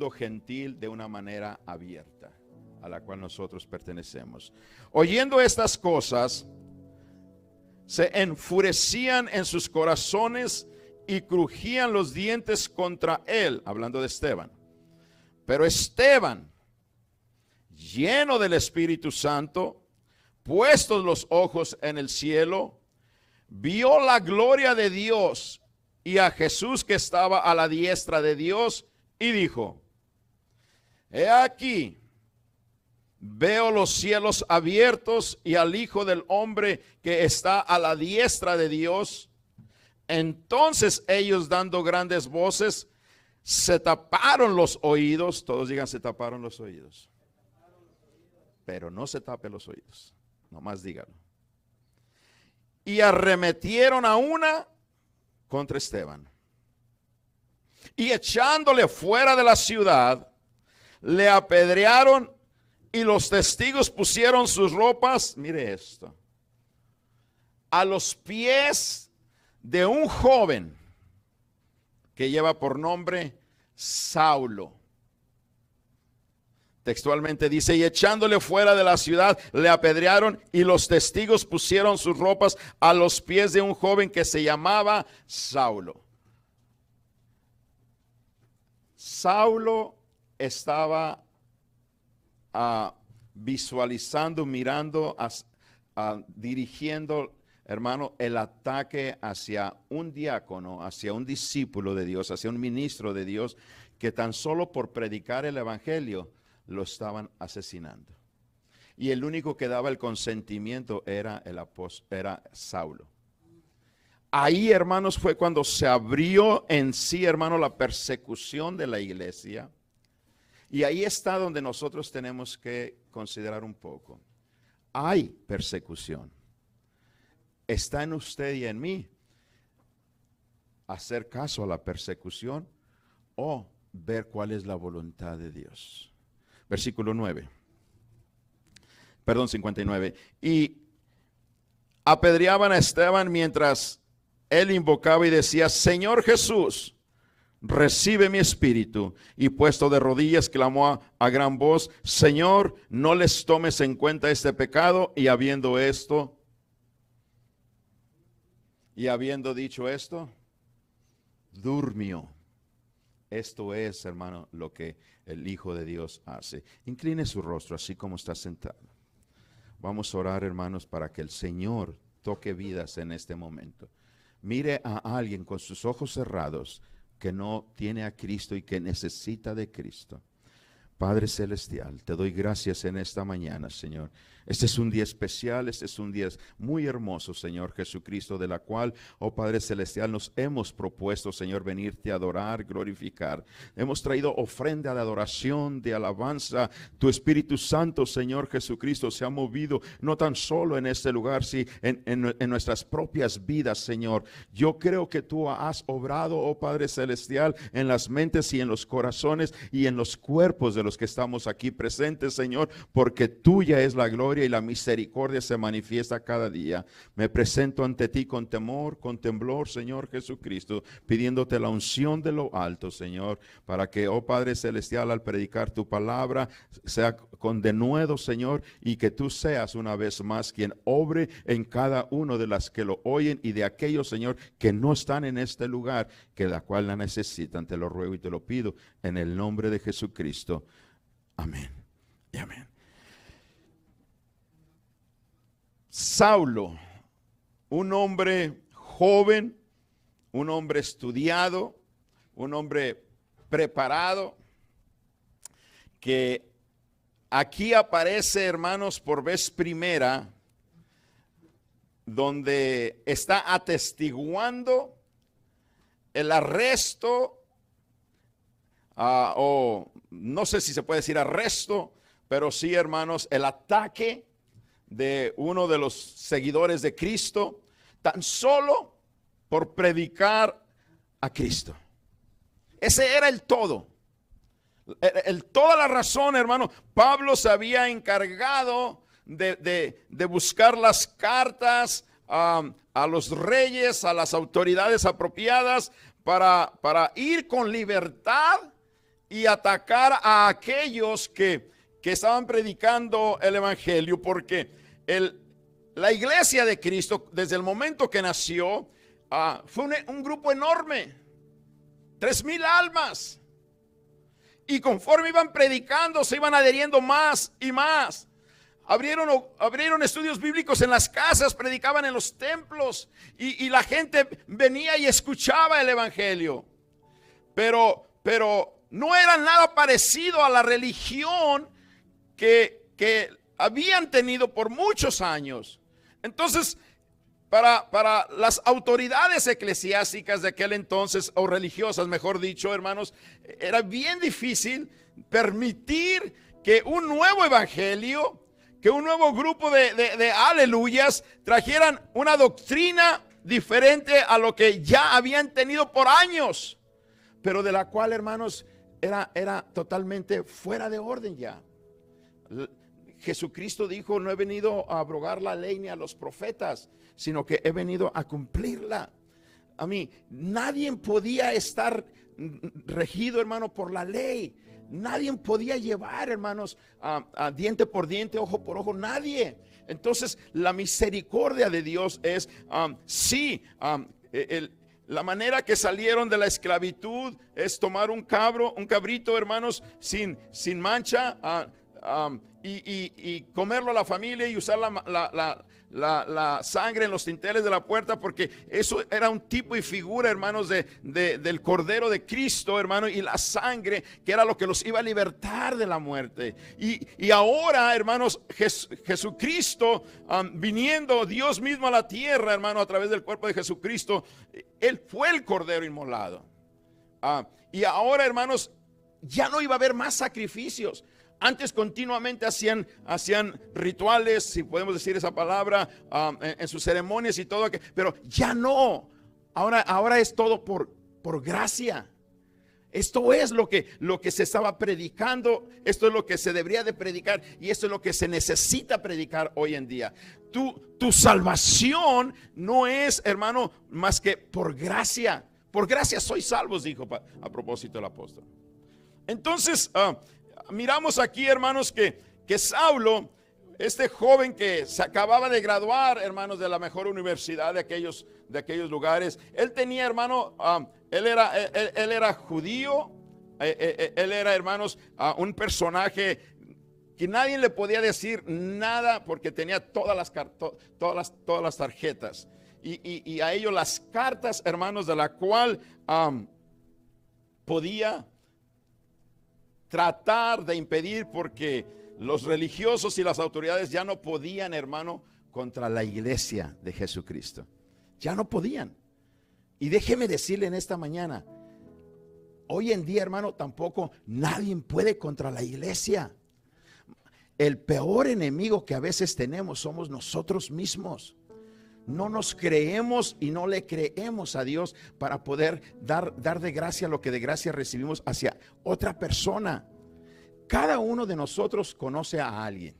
mundo gentil de una manera abierta, a la cual nosotros pertenecemos. Oyendo estas cosas, se enfurecían en sus corazones y crujían los dientes contra él, hablando de Esteban. Pero Esteban, lleno del Espíritu Santo, puestos los ojos en el cielo, vio la gloria de Dios y a Jesús que estaba a la diestra de Dios, y dijo: he aquí, veo los cielos abiertos y al Hijo del Hombre que está a la diestra de Dios. Entonces ellos, dando grandes voces, se taparon los oídos. Todos digan: se taparon los oídos. Pero no se tapen los oídos, nomás díganlo. Y arremetieron a una contra Esteban, y echándole fuera de la ciudad, le apedrearon, y los testigos pusieron sus ropas, mire esto, a los pies de un joven que lleva por nombre Saulo. Textualmente dice: y echándole fuera de la ciudad, le apedrearon, y los testigos pusieron sus ropas a los pies de un joven que se llamaba Saulo. Saulo estaba visualizando, mirando, dirigiendo, hermano, el ataque hacia un diácono, hacia un discípulo de Dios, hacia un ministro de Dios, que tan solo por predicar el evangelio lo estaban asesinando. Y el único que daba el consentimiento era era Saulo. Ahí, hermanos, fue cuando se abrió en sí, hermano, la persecución de la iglesia. Y ahí está donde nosotros tenemos que considerar un poco. Hay persecución. Está en usted y en mí hacer caso a la persecución o ver cuál es la voluntad de Dios. Versículo 59. Y apedreaban a Esteban mientras él invocaba y decía: Señor Jesús, recibe mi espíritu. Y puesto de rodillas clamó a gran voz: Señor, no les tomes en cuenta este pecado. Y habiendo dicho esto, durmió. Esto es, hermano, lo que el Hijo de Dios hace. Incline su rostro así como está sentado. Vamos a orar, hermanos, para que el Señor toque vidas en este momento. Mire a alguien con sus ojos cerrados que no tiene a Cristo y que necesita de Cristo. Padre Celestial, te doy gracias en esta mañana, Señor. Este es un día especial, este es un día muy hermoso, Señor Jesucristo, de la cual, oh Padre Celestial, nos hemos propuesto, Señor, venirte a adorar, glorificar. Hemos traído ofrenda de adoración, de alabanza. Tu Espíritu Santo, Señor Jesucristo, se ha movido no tan solo en este lugar, sino en nuestras propias vidas, Señor. Yo creo que tú has obrado, oh Padre Celestial, en las mentes y en los corazones y en los cuerpos de los que estamos aquí presentes, Señor, porque tuya es la gloria y la misericordia se manifiesta cada día. Me presento ante ti con temor, con temblor, Señor Jesucristo, pidiéndote la unción de lo alto, Señor, para que, oh Padre Celestial, al predicar tu palabra, sea con denuedo, Señor, y que tú seas una vez más quien obre en cada uno de las que lo oyen y de aquellos, Señor, que no están en este lugar, que la cual la necesitan. Te lo ruego y te lo pido en el nombre de Jesucristo. Amén y amén. Saulo, un hombre joven, un hombre estudiado, un hombre preparado, que aquí aparece, hermanos, por vez primera, donde está atestiguando el arresto, o no sé si se puede decir arresto, pero sí, hermanos, el ataque de uno de los seguidores de Cristo, tan solo por predicar a Cristo. Ese era el todo. Toda la razón, hermano. Pablo se había encargado de buscar las cartas a los reyes, a las autoridades apropiadas para ir con libertad y atacar a aquellos que estaban predicando el evangelio, porque la iglesia de Cristo, desde el momento que nació, fue un grupo enorme, 3,000 almas. Y conforme iban predicando, se iban adheriendo más y más. Abrieron estudios bíblicos en las casas, predicaban en los templos, y la gente venía y escuchaba el evangelio. Pero no era nada parecido a la religión que habían tenido por muchos años. Entonces, para las autoridades eclesiásticas de aquel entonces, o religiosas, mejor dicho, hermanos, era bien difícil permitir que un nuevo evangelio, que un nuevo grupo de aleluyas trajeran una doctrina diferente a lo que ya habían tenido por años, pero de la cual, hermanos, era totalmente fuera de orden ya. Jesucristo dijo: no he venido a abrogar la ley ni a los profetas, sino que he venido a cumplirla. A mí, nadie podía estar regido, hermano, por la ley. Nadie podía llevar, hermanos, a diente por diente, ojo por ojo, nadie. Entonces, la misericordia de Dios es, la manera que salieron de la esclavitud es tomar un cabrito, hermanos, sin mancha, y comerlo a la familia y usar la sangre en los dinteles de la puerta, porque eso era un tipo y figura, hermanos, del Cordero de Cristo, hermano, y la sangre que era lo que los iba a libertar de la muerte. Y ahora, hermanos, Jesucristo viniendo, Dios mismo a la tierra, hermano, a través del cuerpo de Jesucristo, Él fue el Cordero inmolado. Y ahora, hermanos, ya no iba a haber más sacrificios. Antes continuamente hacían rituales, si podemos decir esa palabra, en sus ceremonias y todo, pero ya no. Ahora es todo por gracia. Esto es lo que se estaba predicando, esto es lo que se debería de predicar, y esto es lo que se necesita predicar hoy en día. Tu salvación no es, hermano, más que por gracia. Por gracia sois salvos, dijo a propósito el apóstol. Entonces, miramos aquí, hermanos, que Saulo, este joven que se acababa de graduar, hermanos, de la mejor universidad de aquellos lugares, él tenía, hermano, él era judío, él era, hermanos, un personaje que nadie le podía decir nada, porque tenía todas las tarjetas, y a ellos las cartas, hermanos, de la cual podía tratar de impedir, porque los religiosos y las autoridades ya no podían, hermano, contra la iglesia de Jesucristo. Ya no podían. Y déjeme decirle en esta mañana, hoy en día, hermano, tampoco nadie puede contra la iglesia. El peor enemigo que a veces tenemos somos nosotros mismos. No nos creemos y no le creemos a Dios para poder dar de gracia lo que de gracia recibimos hacia otra persona. Cada uno de nosotros conoce a alguien,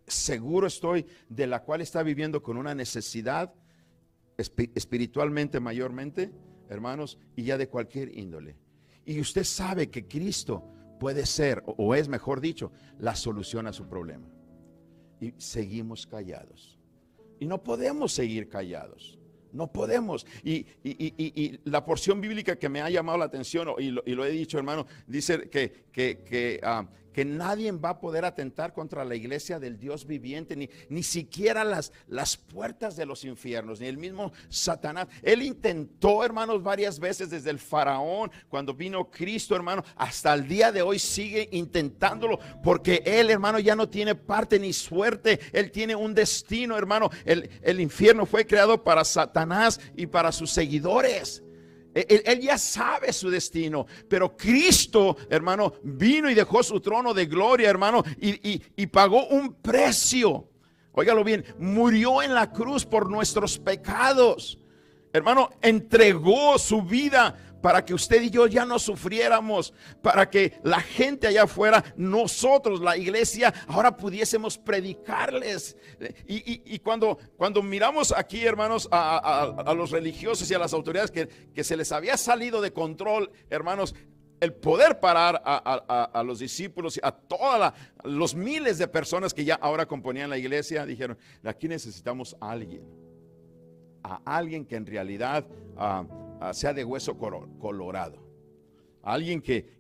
seguro estoy, de la cual está viviendo con una necesidad espiritualmente mayormente, hermanos, y ya de cualquier índole. Y usted sabe que Cristo puede ser, o es mejor dicho, la solución a su problema. Y seguimos callados. Y no podemos seguir callados. No podemos. Y la porción bíblica que me ha llamado la atención, y lo he dicho, hermano, dice que nadie va a poder atentar contra la iglesia del Dios viviente, ni siquiera las puertas de los infiernos, ni el mismo Satanás. Él intentó, hermanos, varias veces, desde el faraón, cuando vino Cristo, hermano, hasta el día de hoy sigue intentándolo, porque él, hermano, ya no tiene parte ni suerte. Él tiene un destino, hermano. El infierno fue creado para Satanás y para sus seguidores. Él ya sabe su destino, pero Cristo, hermano, vino y dejó su trono de gloria, hermano, y pagó un precio. Óigalo bien, murió en la cruz por nuestros pecados. Hermano, entregó su vida para que usted y yo ya no sufriéramos, para que la gente allá afuera, nosotros, la iglesia, ahora pudiésemos predicarles. Y cuando miramos aquí, hermanos, a los religiosos y a las autoridades que se les había salido de control, hermanos, el poder parar a los discípulos, a todos los miles de personas que ya ahora componían la iglesia, dijeron, aquí necesitamos a alguien que en realidad sea de hueso colorado, alguien que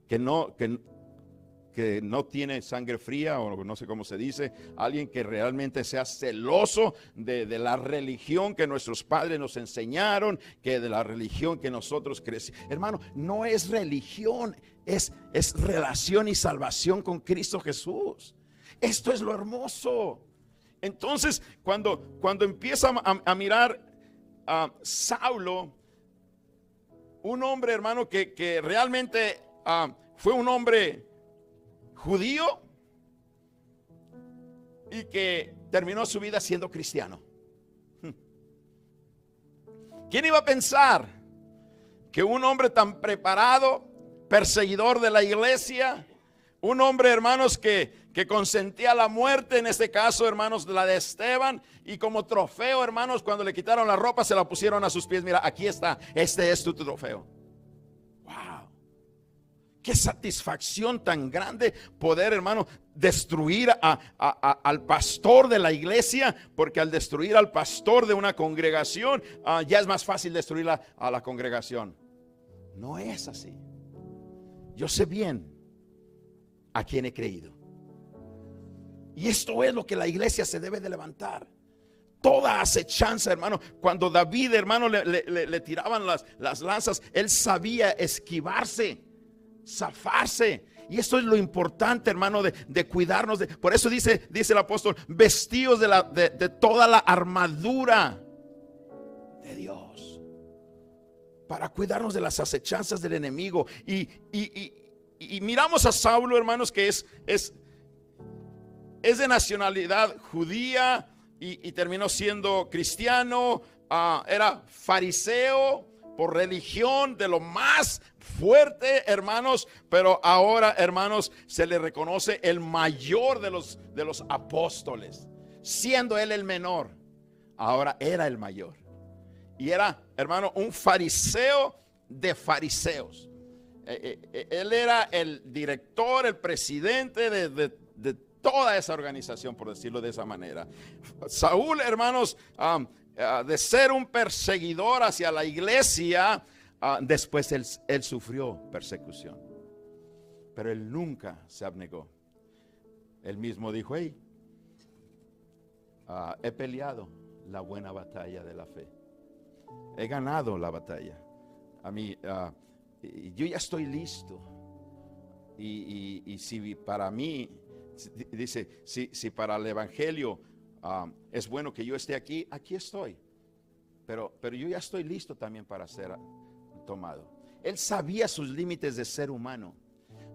no tiene sangre fría, o no sé cómo se dice, alguien que realmente sea celoso de la religión que nuestros padres nos enseñaron, que de la religión que nosotros crecimos. Hermano, no es religión, es relación y salvación con Cristo Jesús. Esto es lo hermoso. Entonces, cuando empieza a mirar a Saulo, un hombre, hermano, que realmente fue un hombre judío y que terminó su vida siendo cristiano. ¿Quién iba a pensar que un hombre tan preparado, perseguidor de la iglesia, un hombre, hermanos, que consentía la muerte, en este caso, hermanos, la de Esteban, y como trofeo, hermanos, cuando le quitaron la ropa, se la pusieron a sus pies? Mira, aquí está, este es tu trofeo. Qué satisfacción tan grande poder, hermano, destruir al pastor de la iglesia, porque al destruir al pastor de una congregación, ya es más fácil destruir a la congregación. No es así. Yo sé bien a quién he creído. Y esto es lo que la iglesia se debe de levantar. Toda acechanza, hermano. Cuando David, hermano, le tiraban las lanzas, él sabía esquivarse, zafarse. Y esto es lo importante, hermano, de cuidarnos. Por eso dice el apóstol, vestidos de toda la armadura de Dios, para cuidarnos de las acechanzas del enemigo. Y miramos a Saulo, hermanos, que es de nacionalidad judía y terminó siendo cristiano. Era fariseo por religión, de lo más fuerte, hermanos, pero ahora, hermanos, se le reconoce el mayor de los apóstoles, siendo él el menor. Ahora era el mayor y era, hermano, un fariseo de fariseos. Él era el director, el presidente de toda esa organización, por decirlo de esa manera. Saúl, hermanos, de ser un perseguidor hacia la iglesia, después él sufrió persecución, pero él nunca se abnegó. Él mismo dijo, hey, he peleado la buena batalla de la fe, he ganado la batalla. A mí, yo ya estoy listo. Y si para mí, dice, si para el evangelio es bueno que yo esté aquí estoy. Pero yo ya estoy listo también para ser tomado. Él sabía sus límites de ser humano,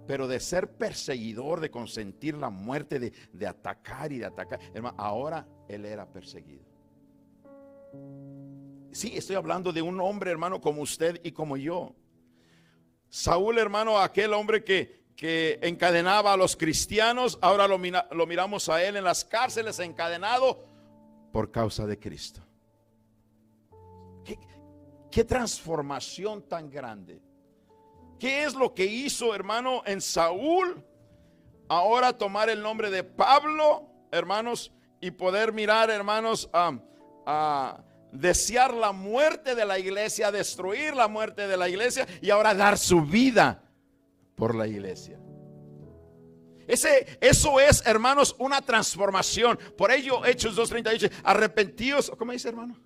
pero de ser perseguidor, de consentir la muerte, de atacar y de atacar, hermano, ahora él era perseguido. Sí, estoy hablando de un hombre, hermano, como usted y como yo. Saúl, hermano, aquel hombre que encadenaba a los cristianos, ahora lo miramos a él en las cárceles encadenado por causa de Cristo. ¿Qué transformación tan grande? ¿Qué es lo que hizo, hermano, en Saúl? Ahora tomar el nombre de Pablo, hermanos, y poder mirar, hermanos, a desear la muerte de la iglesia, destruir la muerte de la iglesia, y ahora dar su vida por la iglesia. Eso es, hermanos, una transformación. Por ello, Hechos 2:38, arrepentidos. ¿Cómo dice, hermano?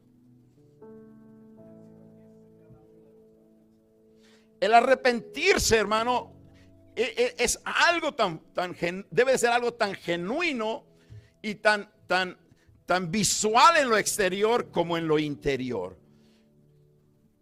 El arrepentirse, hermano, es algo debe de ser algo tan genuino y tan visual en lo exterior como en lo interior.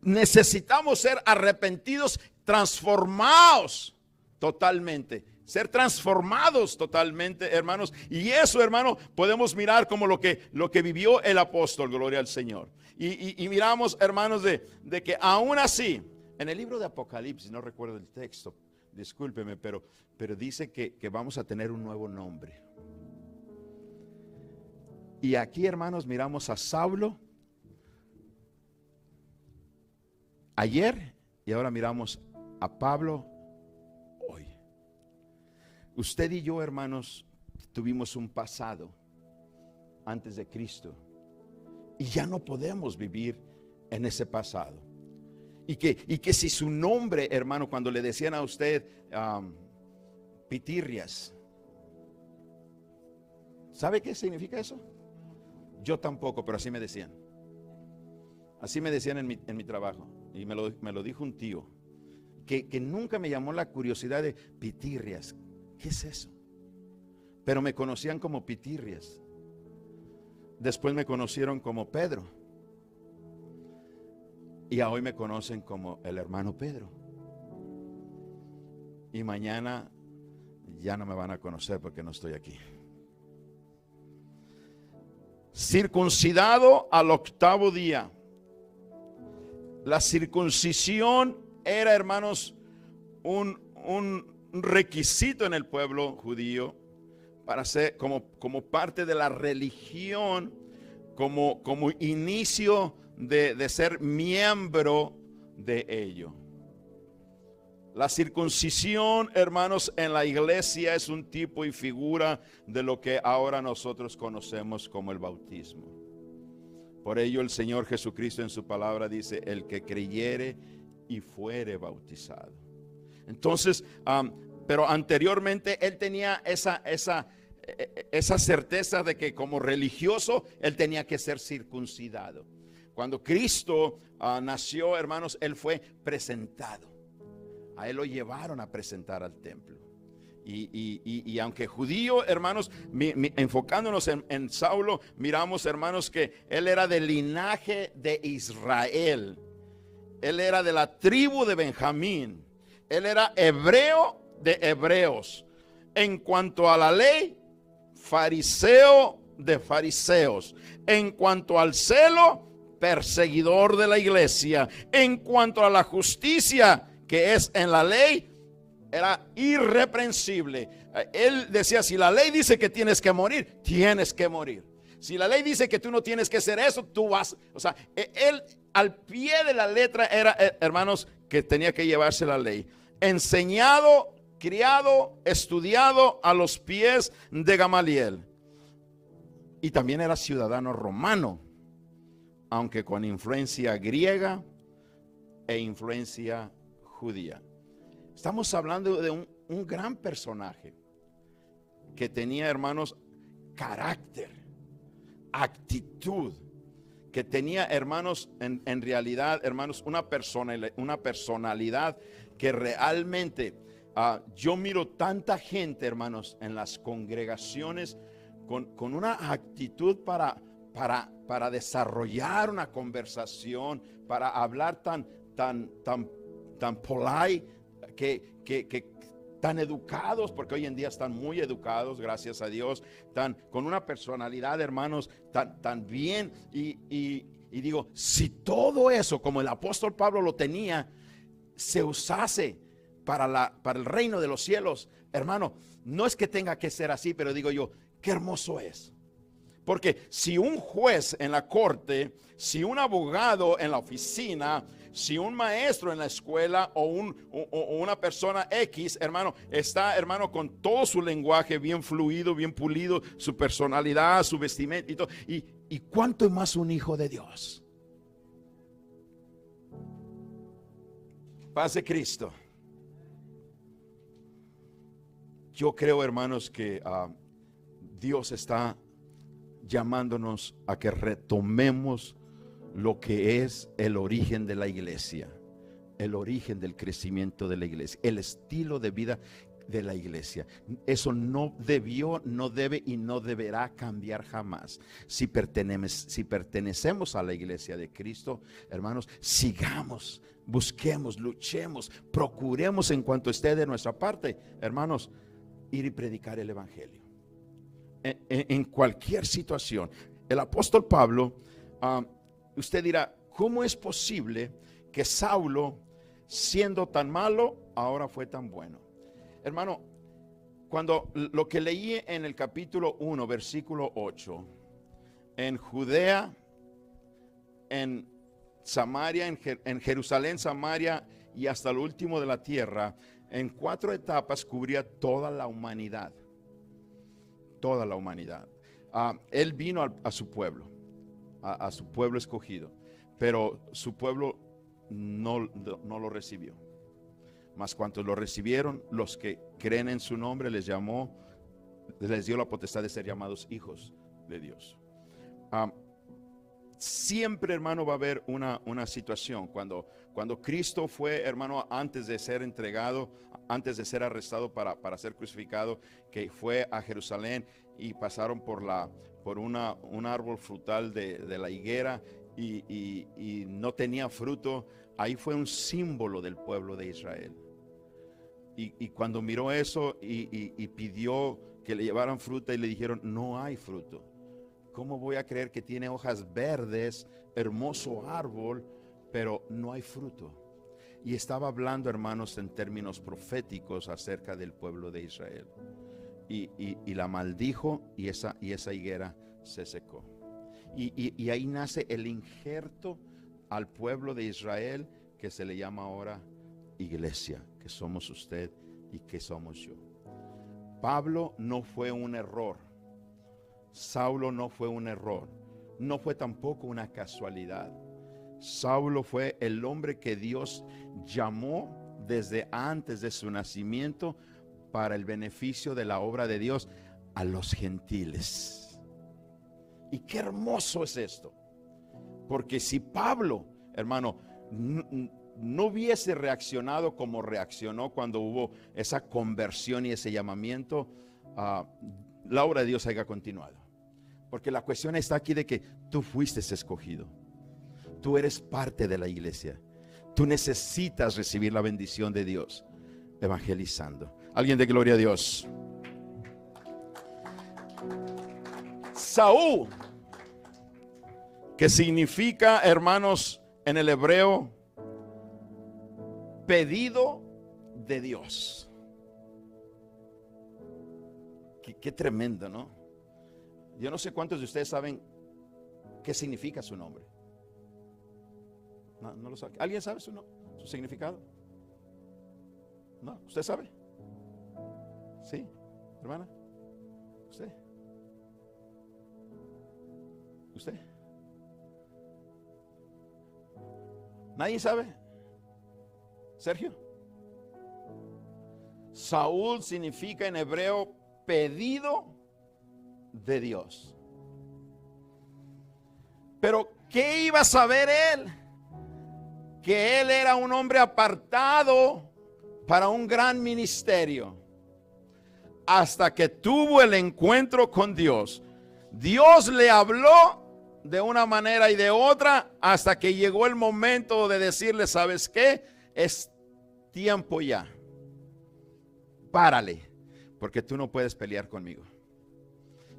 Necesitamos ser arrepentidos, transformados totalmente, ser transformados totalmente, hermanos. Y eso, hermano, podemos mirar como lo que vivió el apóstol, gloria al Señor. Y miramos, hermanos, de que aún así, en el libro de Apocalipsis, no recuerdo el texto, discúlpeme, pero dice que vamos a tener un nuevo nombre. Y aquí, hermanos, miramos a Saulo ayer, y ahora miramos a Pablo Usted y yo, hermanos, tuvimos un pasado antes de Cristo y ya no podemos vivir en ese pasado. Y que si su nombre, hermano, cuando le decían a usted pitirrias, ¿sabe qué significa eso? Yo tampoco, pero así me decían. Así me decían en mi trabajo. Y me lo dijo un tío, que nunca me llamó la curiosidad de pitirrias. ¿Qué es eso? Pero me conocían como pitirrias. Después me conocieron como Pedro. Y hoy me conocen como el hermano Pedro. Y mañana ya no me van a conocer porque no estoy aquí. Circuncidado al 8º día. La circuncisión era, hermanos, un requisito en el pueblo judío para ser como parte de la religión, como inicio de ser miembro de ello. La circuncisión, hermanos, en la iglesia es un tipo y figura de lo que ahora nosotros conocemos como el bautismo. Por ello el Señor Jesucristo en su palabra dice: el que creyere y fuere bautizado. Entonces, pero anteriormente él tenía esa certeza de que como religioso él tenía que ser circuncidado. Cuando Cristo nació, hermanos, él fue presentado. A él lo llevaron a presentar al templo. Y aunque judío, hermanos, enfocándonos en Saulo, miramos, hermanos, que él era del linaje de Israel. Él era de la tribu de Benjamín. Él era hebreo de hebreos. En cuanto a la ley, fariseo de fariseos. En cuanto al celo, perseguidor de la iglesia. En cuanto a la justicia que es en la ley, era irreprensible. Él decía: si la ley dice que tienes que morir, tienes que morir. Si la ley dice que tú no tienes que hacer eso, tú vas. O sea, él al pie de la letra era, hermanos, que tenía que llevarse la ley. Enseñado, criado, estudiado a los pies de Gamaliel. Y también era ciudadano romano, aunque con influencia griega e influencia judía. Estamos hablando de un gran personaje que tenía, hermanos, carácter, actitud, que tenía, hermanos, en realidad, hermanos, una personalidad que realmente yo miro tanta gente, hermanos, en las congregaciones con una actitud para desarrollar una conversación, para hablar tan polite, que tan educados, porque hoy en día están muy educados, gracias a Dios, con una personalidad, hermanos, tan bien. Y digo, si todo eso, como el apóstol Pablo lo tenía, se usase para el reino de los cielos, hermano, no es que tenga que ser así, pero digo yo, qué hermoso es. Porque si un juez en la corte, si un abogado en la oficina, si un maestro en la escuela o una persona X, hermano, está, hermano, con todo su lenguaje bien fluido, bien pulido, su personalidad, su vestimenta y todo, y cuánto más un hijo de Dios. Paz de Cristo. Yo creo, hermanos, que Dios está llamándonos a que retomemos lo que es el origen de la iglesia, el origen del crecimiento de la iglesia, el estilo de vida de la iglesia. Eso no debió, no debe y no deberá cambiar jamás. Si pertenecemos a la iglesia de Cristo, hermanos, sigamos, busquemos, luchemos, procuremos en cuanto esté de nuestra parte, hermanos, ir y predicar el evangelio. En cualquier situación. El apóstol Pablo, usted dirá, ¿cómo es posible que Saulo, siendo tan malo, ahora fue tan bueno? Hermano, cuando lo que leí en el capítulo 1, versículo 8, en Judea, en Samaria, en Jerusalén, Samaria y hasta lo último de la tierra, en 4 etapas cubría toda la humanidad. Toda la humanidad. Él vino a su pueblo, a su pueblo escogido, pero su pueblo no lo recibió. Mas cuantos lo recibieron, los que creen en su nombre, les dio la potestad de ser llamados hijos de Dios. Siempre, hermano, va a haber una situación. Cuando Cristo fue, hermano, antes de ser entregado, antes de ser arrestado para ser crucificado, que fue a Jerusalén y pasaron por un árbol frutal de la higuera y no tenía fruto. Ahí fue un símbolo del pueblo de Israel. Y cuando miró eso y pidió que le llevaran fruta y le dijeron, no hay fruto. ¿Cómo voy a creer que tiene hojas verdes, hermoso árbol, pero no hay fruto? Y estaba hablando, hermanos, en términos proféticos acerca del pueblo de Israel. Y la maldijo y esa higuera se secó. Y ahí nace el injerto al pueblo de Israel que se le llama ahora iglesia, que somos usted y que somos yo. Pablo no fue un error. Saulo no fue un error. No fue tampoco una casualidad. Saulo fue el hombre que Dios llamó desde antes de su nacimiento para el beneficio de la obra de Dios a los gentiles. Y qué hermoso es esto. Porque si Pablo, hermano, no hubiese reaccionado como reaccionó cuando hubo esa conversión y ese llamamiento, la obra de Dios haya continuado. Porque la cuestión está aquí de que tú fuiste escogido. Tú eres parte de la iglesia. Tú necesitas recibir la bendición de Dios evangelizando. Alguien de gloria a Dios. Saúl, que significa, hermanos, en el hebreo, pedido de Dios. Qué tremendo, ¿no? Yo no sé cuántos de ustedes saben qué significa su nombre. No lo sabe. ¿Alguien sabe su significado? No, ¿usted sabe? Sí, hermana. ¿Usted? ¿Nadie sabe? ¿Sergio? Saúl significa en hebreo pedido de Dios. Pero ¿qué iba a saber él? Que él era un hombre apartado para un gran ministerio. Hasta que tuvo el encuentro con Dios. Dios le habló de una manera y de otra hasta que llegó el momento de decirle, ¿sabes qué? Es tiempo ya. Párale, porque tú no puedes pelear conmigo.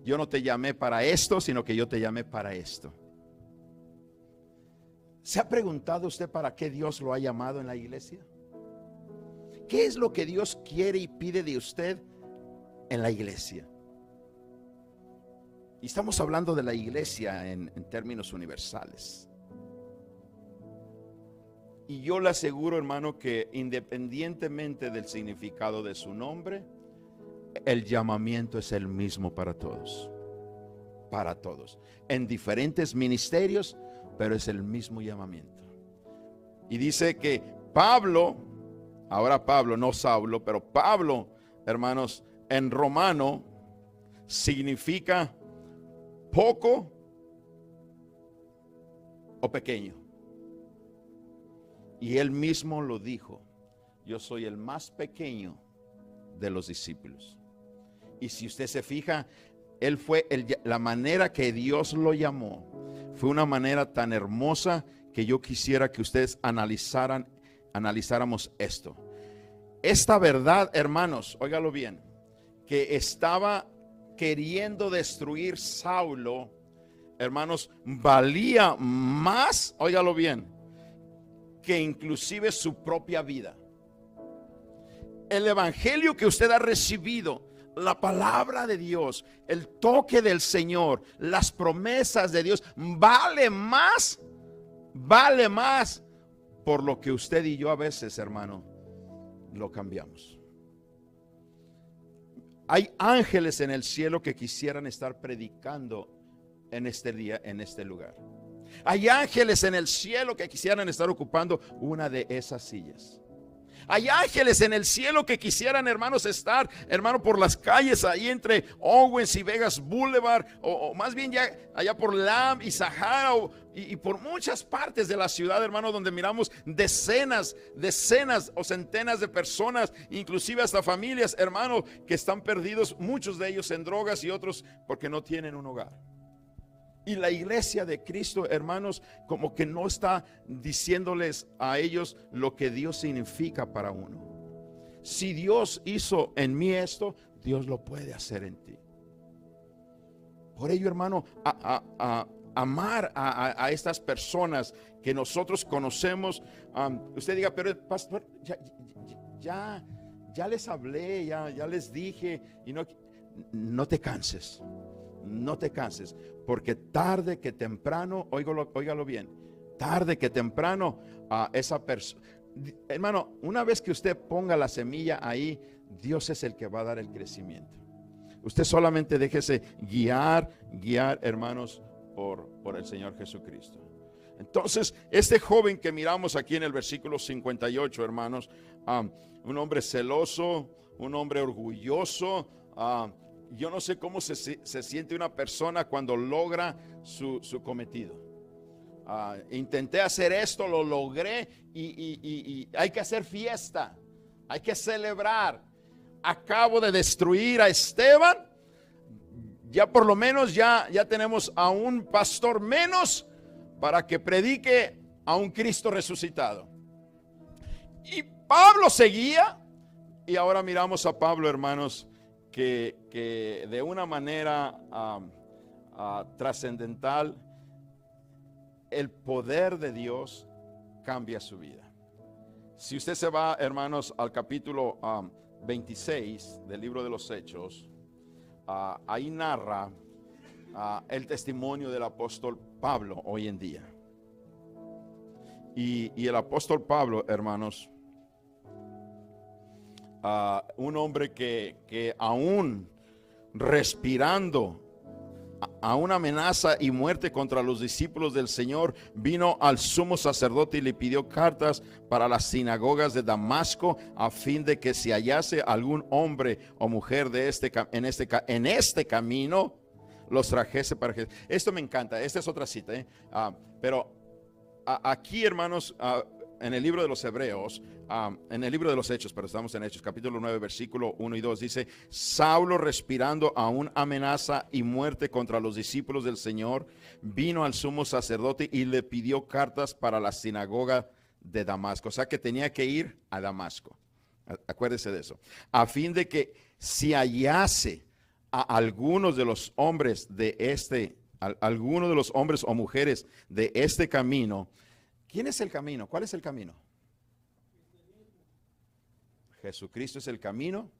Yo no te llamé para esto, sino que yo te llamé para esto. ¿Se ha preguntado usted para qué Dios lo ha llamado en la iglesia? ¿Qué es lo que Dios quiere y pide de usted en la iglesia? Y estamos hablando de la iglesia en términos universales. Y yo le aseguro, hermano, que independientemente del significado de su nombre, el llamamiento es el mismo para todos. Para todos. En diferentes ministerios, pero es el mismo llamamiento. Y dice que Pablo, ahora Pablo, no Saulo, pero Pablo, hermanos, en romano significa poco o pequeño. Y él mismo lo dijo: yo soy el más pequeño de los discípulos. Y si usted se fija, él fue la manera que Dios lo llamó fue una manera tan hermosa que yo quisiera que ustedes analizáramos esto. Esta verdad, hermanos, óigalo bien, que estaba queriendo destruir Saulo, hermanos, valía más, óigalo bien, que inclusive su propia vida. El evangelio que usted ha recibido, la palabra de Dios, el toque del Señor, las promesas de Dios, vale más por lo que usted y yo a veces, hermano, lo cambiamos. Hay ángeles en el cielo que quisieran estar predicando en este día, en este lugar. Hay ángeles en el cielo que quisieran estar ocupando una de esas sillas. Hay ángeles en el cielo que quisieran, hermanos, estar, hermano, por las calles ahí entre Owens y Vegas Boulevard, o más bien ya allá por Lamb y Sahara, y por muchas partes de la ciudad, hermano, donde miramos decenas o centenas de personas, inclusive hasta familias, hermano, que están perdidos, muchos de ellos en drogas y otros porque no tienen un hogar. Y la iglesia de Cristo, hermanos, como que no está diciéndoles a ellos lo que Dios significa para uno. Si Dios hizo en mí esto, Dios lo puede hacer en ti. Por ello, hermano, amar a estas personas que nosotros conocemos. Usted diga, pero pastor, ya les hablé, ya les dije. Y no te canses. No te canses, porque tarde que temprano, óigalo bien, tarde que temprano esa persona, hermano, una vez que usted ponga la semilla ahí, Dios es el que va a dar el crecimiento. Usted solamente déjese guiar, hermanos, por el Señor Jesucristo. Entonces, este joven que miramos aquí en el versículo 58, hermanos, un hombre celoso, un hombre orgulloso, yo no sé cómo se siente una persona cuando logra su cometido. Intenté hacer esto, lo logré y hay que hacer fiesta, hay que celebrar. Acabo de destruir a Esteban, ya por lo menos ya tenemos a un pastor menos para que predique a un Cristo resucitado. Y Pablo seguía, y ahora miramos a Pablo, hermanos, que de una manera trascendental, el poder de Dios cambia su vida. Si usted se va, hermanos, al capítulo 26 del libro de los Hechos, ahí narra el testimonio del apóstol Pablo hoy en día. Y el apóstol Pablo, hermanos, un hombre que aún respirando a una amenaza y muerte contra los discípulos del Señor, vino al sumo sacerdote y le pidió cartas para las sinagogas de Damasco, a fin de que si hallase algún hombre o mujer en este camino, los trajese para Jesús. Esto me encanta, esta es otra cita, pero aquí, hermanos, en el libro de los Hebreos, en el libro de los Hechos, pero estamos en Hechos, capítulo 9, versículo 1 y 2, dice: Saulo, respirando aún amenaza y muerte contra los discípulos del Señor, vino al sumo sacerdote y le pidió cartas para la sinagoga de Damasco. O sea que tenía que ir a Damasco. Acuérdese de eso. A fin de que si hallase a algunos de los hombres algunos de los hombres o mujeres de este camino. ¿Quién es el camino? ¿Cuál es el camino? Jesucristo es el camino,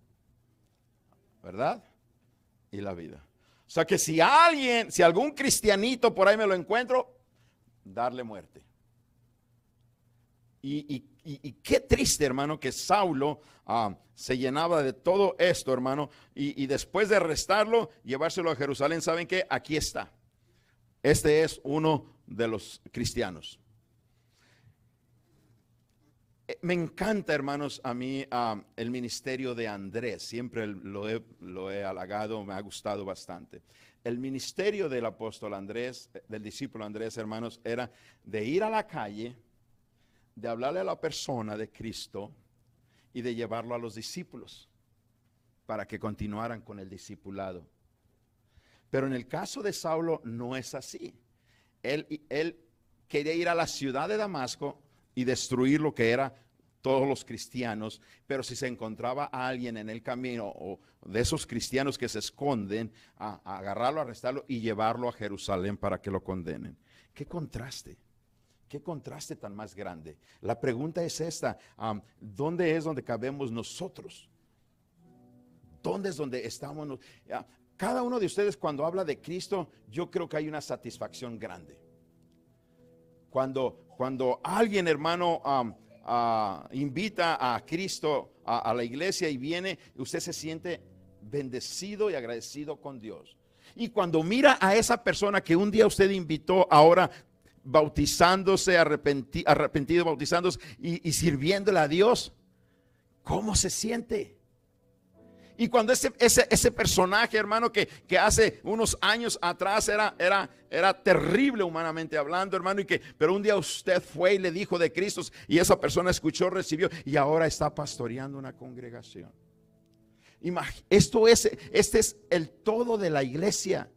¿verdad? Y la vida. O sea que si algún cristianito por ahí me lo encuentro, darle muerte. Y qué triste, hermano, que Saulo se llenaba de todo esto, hermano, y después de arrestarlo, llevárselo a Jerusalén. ¿Saben qué? Aquí está. Este es uno de los cristianos. Me encanta, hermanos, a mí el ministerio de Andrés. Siempre lo he halagado, me ha gustado bastante. El ministerio del apóstol Andrés, del discípulo Andrés, hermanos, era de ir a la calle, de hablarle a la persona de Cristo y de llevarlo a los discípulos para que continuaran con el discipulado. Pero en el caso de Saulo no es así. Él quería ir a la ciudad de Damasco y destruir lo que era todos los cristianos, pero si se encontraba a alguien en el camino o de esos cristianos que se esconden, a agarrarlo, arrestarlo y llevarlo a Jerusalén para que lo condenen. ¡Qué contraste! ¡Qué contraste tan más grande! La pregunta es esta: ¿dónde es donde cabemos nosotros? ¿Dónde es donde estamos? Cada uno de ustedes, cuando habla de Cristo, yo creo que hay una satisfacción grande. Cuando alguien, hermano, invita a Cristo a la iglesia y viene, usted se siente bendecido y agradecido con Dios. Y cuando mira a esa persona que un día usted invitó, ahora bautizándose, arrepentido, bautizándose y sirviéndole a Dios, ¿cómo se siente? Y cuando ese personaje, hermano, que hace unos años atrás era terrible humanamente hablando, hermano, pero un día usted fue y le dijo de Cristo, y esa persona escuchó, recibió, y ahora está pastoreando una congregación. Este es el todo de la iglesia.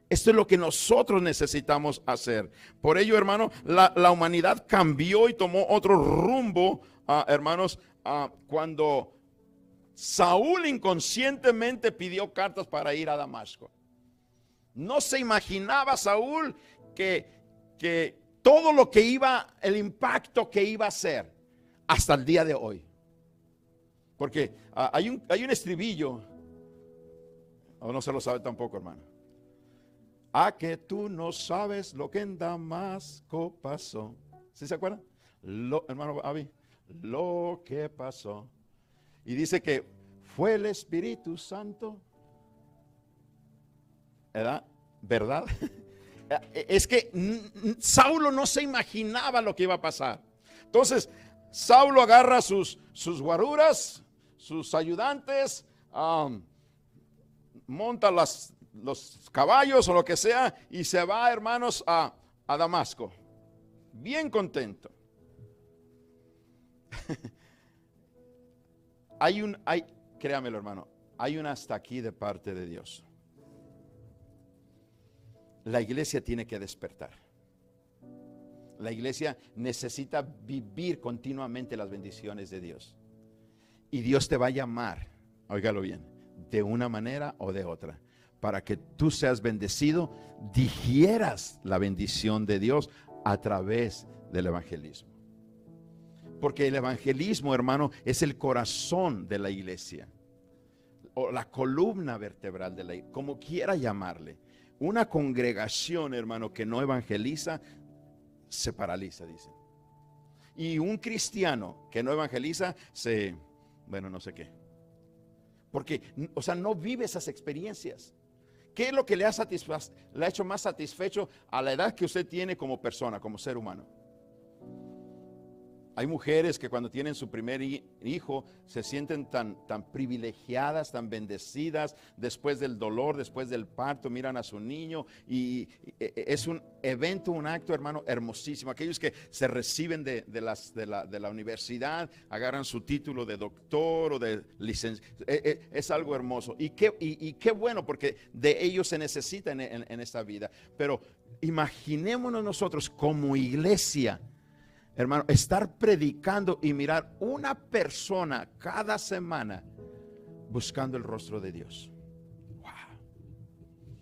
Esto es lo que nosotros necesitamos hacer. Por ello, hermano, la humanidad cambió y tomó otro rumbo, hermanos, cuando Saúl inconscientemente pidió cartas para ir a Damasco. No se imaginaba Saúl que todo lo que el impacto que iba a ser hasta el día de hoy. Porque hay un estribillo, o no se lo sabe tampoco, hermano. Que tú no sabes lo que en Damasco pasó. ¿Sí se acuerdan? Hermano Avi, lo que pasó. Y dice que fue el Espíritu Santo. ¿Verdad? Es que Saulo no se imaginaba lo que iba a pasar. Entonces, Saulo agarra sus guaruras, sus ayudantes, monta los caballos o lo que sea y se va, hermanos, a Damasco. Bien contento. Créamelo, hermano, hay un hasta aquí de parte de Dios. La iglesia tiene que despertar. La iglesia necesita vivir continuamente las bendiciones de Dios. Y Dios te va a llamar, óigalo bien, de una manera o de otra, para que tú seas bendecido, digieras la bendición de Dios a través del evangelismo. Porque el evangelismo, hermano, es el corazón de la iglesia, o la columna vertebral de la iglesia, como quiera llamarle. Una congregación, hermano, que no evangeliza, se paraliza, dicen. Y un cristiano que no evangeliza, no sé qué. Porque, no vive esas experiencias. ¿Qué es lo que le ha hecho más satisfecho a la edad que usted tiene como persona, como ser humano? Hay mujeres que cuando tienen su primer hijo se sienten tan privilegiadas, tan bendecidas, después del dolor, después del parto, miran a su niño y es un evento, un acto, hermano, hermosísimo. Aquellos que se reciben de la universidad, agarran su título de doctor o de licenciado, es algo hermoso. Y qué bueno, porque de ellos se necesita en esta vida. Pero imaginémonos nosotros como iglesia, hermano, estar predicando y mirar una persona cada semana buscando el rostro de Dios. Wow.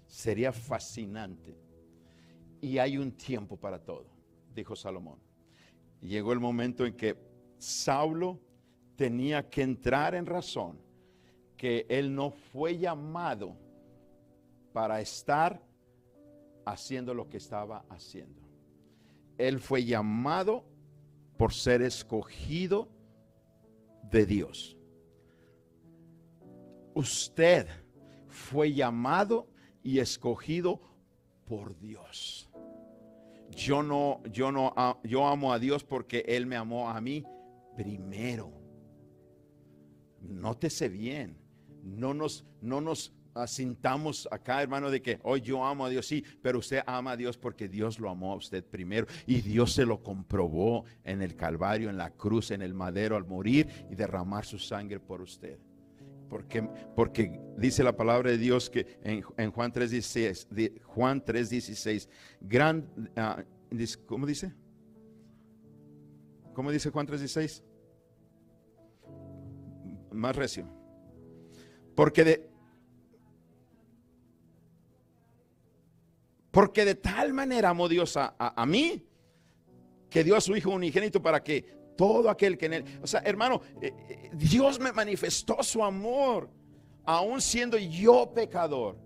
Sería fascinante. Y hay un tiempo para todo, dijo Salomón. Llegó el momento en que Saulo tenía que entrar en razón, que él no fue llamado para estar haciendo lo que estaba haciendo. Él fue llamado por ser escogido de Dios. Usted fue llamado y escogido por Dios. Yo amo a Dios porque Él me amó a mí primero. Nótese bien. No nos sintamos acá, hermano, de que hoy yo amo a Dios, sí, pero usted ama a Dios porque Dios lo amó a usted primero y Dios se lo comprobó en el Calvario, en la cruz, en el madero al morir y derramar su sangre por usted. Porque dice la palabra de Dios que en Juan 3:16, ¿cómo dice? ¿Cómo dice Juan 3:16? Más recio. Porque de tal manera amó Dios a mí, que dio a su Hijo unigénito para que todo aquel que en él, hermano, Dios me manifestó su amor, aún siendo yo pecador.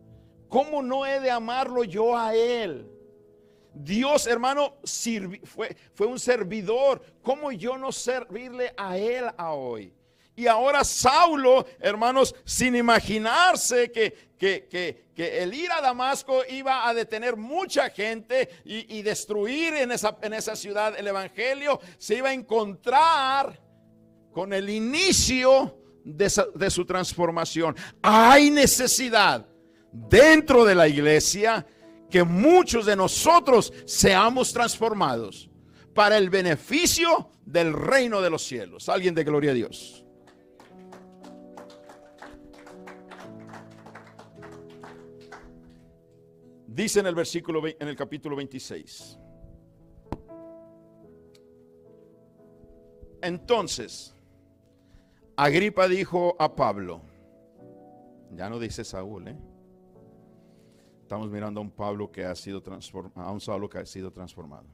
¿Cómo no he de amarlo yo a Él? Dios, hermano, fue un servidor. ¿Cómo yo no servirle a Él a hoy? Y ahora Saulo, hermanos, sin imaginarse que el ir a Damasco iba a detener mucha gente y destruir en esa ciudad el evangelio, se iba a encontrar con el inicio de su transformación. Hay necesidad dentro de la iglesia que muchos de nosotros seamos transformados para el beneficio del reino de los cielos. Alguien de gloria a Dios. Dice en el capítulo 26. Entonces, Agripa dijo a Pablo, ya no dice Saúl, estamos mirando a un Pablo que ha sido transformado, a un Saulo que ha sido transformado.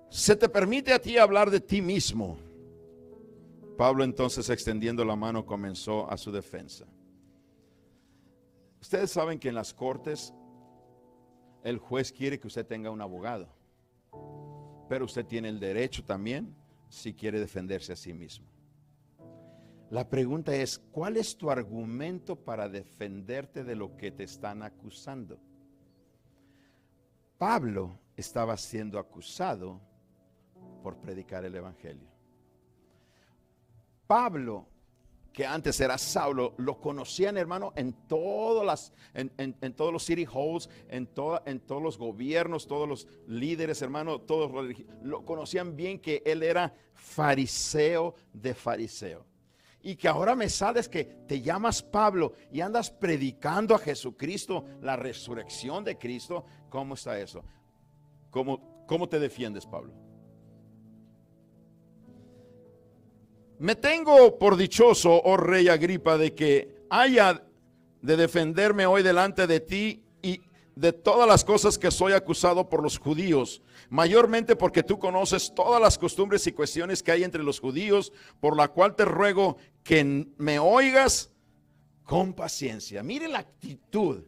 ¿Se te permite a ti hablar de ti mismo? Pablo entonces, extendiendo la mano, comenzó a su defensa. Ustedes saben que en las cortes el juez quiere que usted tenga un abogado, pero usted tiene el derecho también si quiere defenderse a sí mismo. La pregunta es, ¿cuál es tu argumento para defenderte de lo que te están acusando? Pablo estaba siendo acusado por predicar el evangelio. Pablo, que antes era Saulo, lo conocían, hermano, en todos los city halls, en todos los gobiernos, todos los líderes, hermano, todos lo conocían bien, que él era fariseo de fariseo. Y que ahora me sales que te llamas Pablo y andas predicando a Jesucristo, la resurrección de Cristo. ¿Cómo está eso? ¿Cómo te defiendes, Pablo? Me tengo por dichoso, oh rey Agripa, de que haya de defenderme hoy delante de ti y de todas las cosas que soy acusado por los judíos, mayormente porque tú conoces todas las costumbres y cuestiones que hay entre los judíos, por la cual te ruego que me oigas con paciencia. Mire la actitud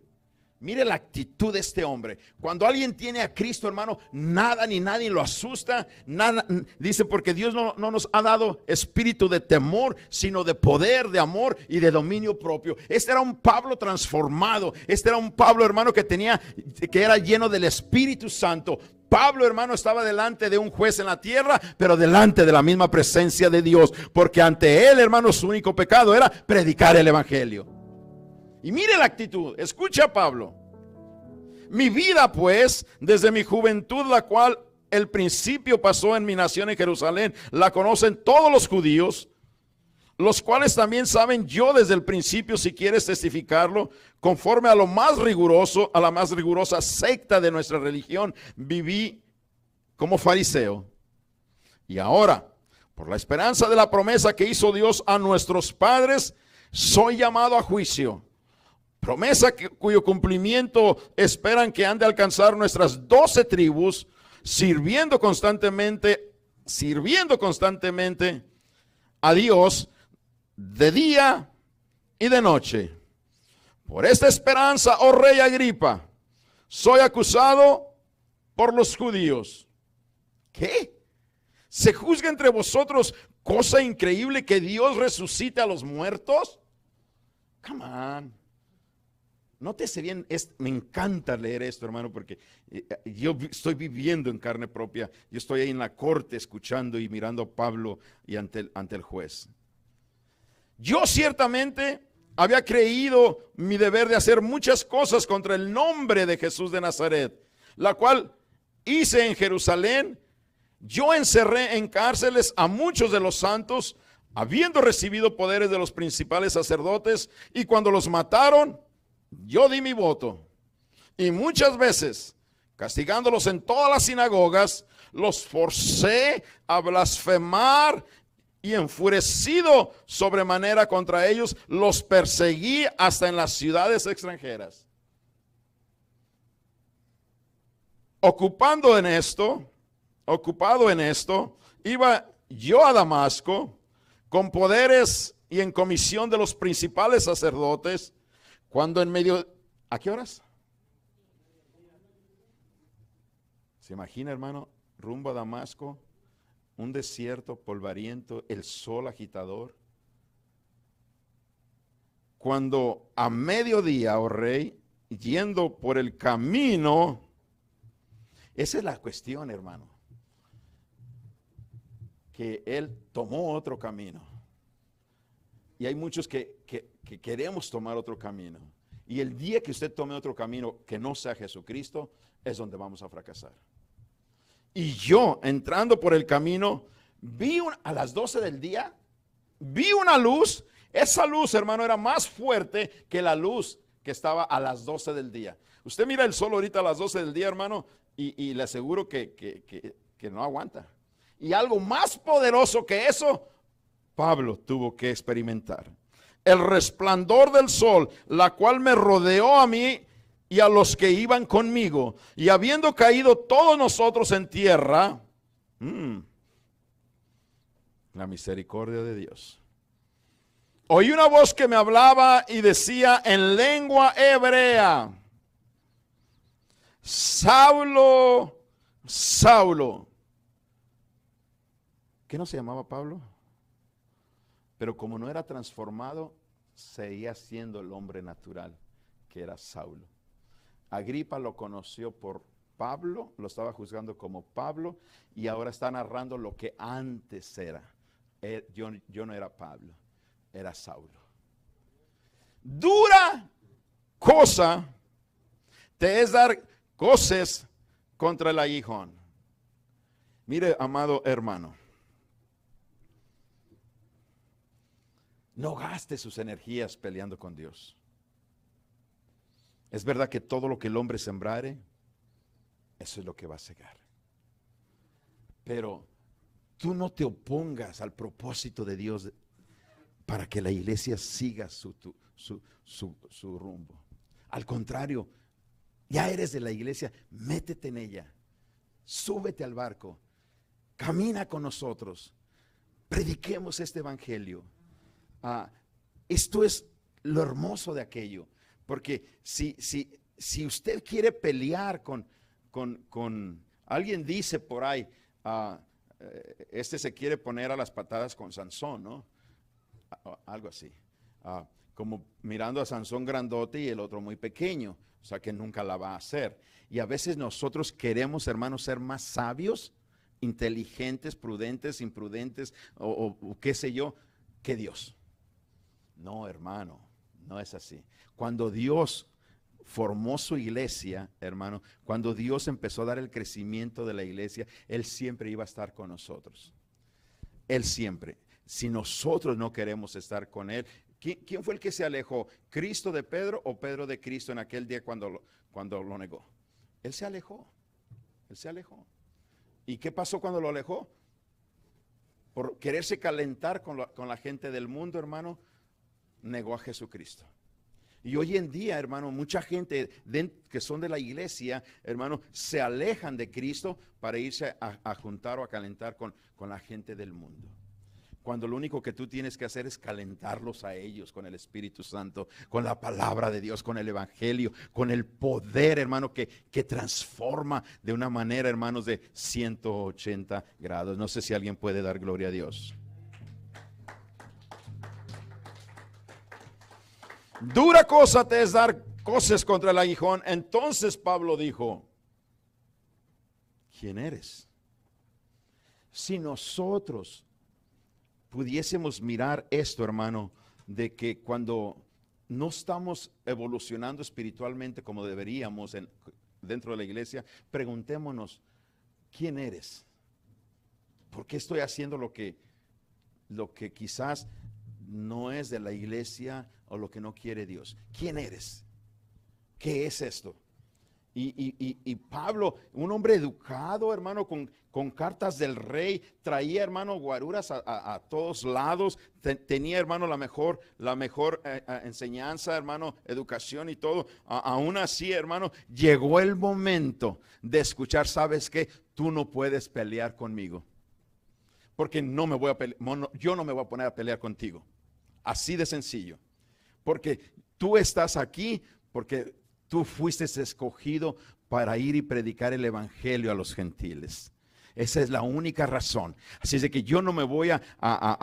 de este hombre. Cuando alguien tiene a Cristo, hermano, nada ni nadie lo asusta. Nada, dice, porque Dios no nos ha dado espíritu de temor, sino de poder, de amor y de dominio propio. Este era un Pablo transformado. Este era un Pablo, hermano, que era lleno del Espíritu Santo. Pablo, hermano, estaba delante de un juez en la tierra, pero delante de la misma presencia de Dios, porque ante él, hermano, su único pecado era predicar el evangelio. Y mire la actitud, escucha a Pablo. Mi vida, pues, desde mi juventud, la cual el principio pasó en mi nación en Jerusalén, la conocen todos los judíos, los cuales también saben yo desde el principio, si quieres testificarlo, conforme a lo más riguroso, a la más rigurosa secta de nuestra religión, viví como fariseo. Y ahora, por la esperanza de la promesa que hizo Dios a nuestros padres, soy llamado a juicio. Promesa cuyo cumplimiento esperan que han de alcanzar nuestras 12 tribus, sirviendo constantemente a Dios de día y de noche. Por esta esperanza, oh rey Agripa, soy acusado por los judíos. ¿Qué? ¿Se juzga entre vosotros cosa increíble que Dios resucite a los muertos? Come on. Nótese bien, me encanta leer esto, hermano, porque yo estoy viviendo en carne propia. Yo estoy ahí en la corte escuchando y mirando a Pablo y ante el juez. Yo ciertamente había creído mi deber de hacer muchas cosas contra el nombre de Jesús de Nazaret, la cual hice en Jerusalén. Yo encerré en cárceles a muchos de los santos, habiendo recibido poderes de los principales sacerdotes, y cuando los mataron, yo di mi voto. Y muchas veces, castigándolos en todas las sinagogas, los forcé a blasfemar, y enfurecido sobremanera contra ellos, los perseguí hasta en las ciudades extranjeras. Ocupado en esto, iba yo a Damasco con poderes y en comisión de los principales sacerdotes, cuando en medio, ¿a qué horas? ¿Se imagina, hermano? Rumbo a Damasco, un desierto polvariento, el sol agitador. cuando a mediodía, oh rey, yendo por el camino, esa es la cuestión, hermano, que él tomó otro camino. Y hay muchos que queremos tomar otro camino. Y el día que usted tome otro camino que no sea Jesucristo, es donde vamos a fracasar. Y yo, entrando por el camino, a las 12 del día, vi una luz. Esa luz, hermano, era más fuerte que la luz que estaba a las 12 del día. Usted mira el sol ahorita a las 12 del día, hermano, y le aseguro que no aguanta. Y algo más poderoso que eso, Pablo tuvo que experimentar. El resplandor del sol, la cual me rodeó a mí y a los que iban conmigo. Y habiendo caído todos nosotros en tierra, la misericordia de Dios. Oí una voz que me hablaba y decía en lengua hebrea: Saulo, Saulo. ¿Qué no se llamaba Pablo? Pero como no era transformado, seguía siendo el hombre natural, que era Saulo. Agripa lo conoció por Pablo, lo estaba juzgando como Pablo, y ahora está narrando lo que antes era. Yo no era Pablo, era Saulo. Dura cosa te es dar coces contra el aguijón. Mire, amado hermano, no gaste sus energías peleando con Dios. Es verdad que todo lo que el hombre sembrare, eso es lo que va a segar. Pero tú no te opongas al propósito de Dios para que la iglesia siga su rumbo. Al contrario, ya eres de la iglesia, métete en ella, súbete al barco, camina con nosotros, prediquemos este evangelio. Esto es lo hermoso de aquello, porque si usted quiere pelear con alguien dice por ahí, este se quiere poner a las patadas con Sansón, ¿no? Algo así, como mirando a Sansón grandote y el otro muy pequeño, o sea que nunca la va a hacer. Y a veces nosotros queremos, hermanos, ser más sabios, inteligentes, prudentes, imprudentes o qué sé yo, que Dios. No, hermano, no es así. Cuando Dios formó su iglesia, hermano, cuando Dios empezó a dar el crecimiento de la iglesia, Él siempre iba a estar con nosotros. Él siempre. Si nosotros no queremos estar con Él, ¿quién fue el que se alejó? ¿Cristo de Pedro o Pedro de Cristo en aquel día cuando lo negó? Él se alejó. Él se alejó. ¿Y qué pasó cuando lo alejó? Por quererse calentar con la gente del mundo, hermano, negó a Jesucristo. Y hoy en día, hermano, mucha gente que son de la iglesia, hermano, se alejan de Cristo para irse a juntar o a calentar con la gente del mundo. Cuando lo único que tú tienes que hacer es calentarlos a ellos con el Espíritu Santo, con la palabra de Dios, con el Evangelio, con el poder, hermano, que transforma de una manera, hermanos, de 180 grados. No sé si alguien puede dar gloria a Dios. Dura cosa te es dar coces contra el aguijón. Entonces Pablo dijo: ¿quién eres? Si nosotros pudiésemos mirar esto, hermano, de que cuando no estamos evolucionando espiritualmente como deberíamos dentro de la iglesia, preguntémonos: ¿quién eres? ¿Por qué estoy haciendo lo que quizás no es de la iglesia o lo que no quiere Dios? ¿Quién eres? ¿Qué es esto? Y Pablo, un hombre educado, hermano, con cartas del rey, traía, hermano, guaruras a todos lados, tenía, hermano, la mejor enseñanza, hermano, educación y todo. Aún así, hermano, llegó el momento de escuchar: ¿sabes qué? Tú no puedes pelear conmigo, porque yo no me voy a poner a pelear contigo. Así de sencillo. Porque tú estás aquí, porque tú fuiste escogido para ir y predicar el evangelio a los gentiles. Esa es la única razón. Así es de que yo no me voy a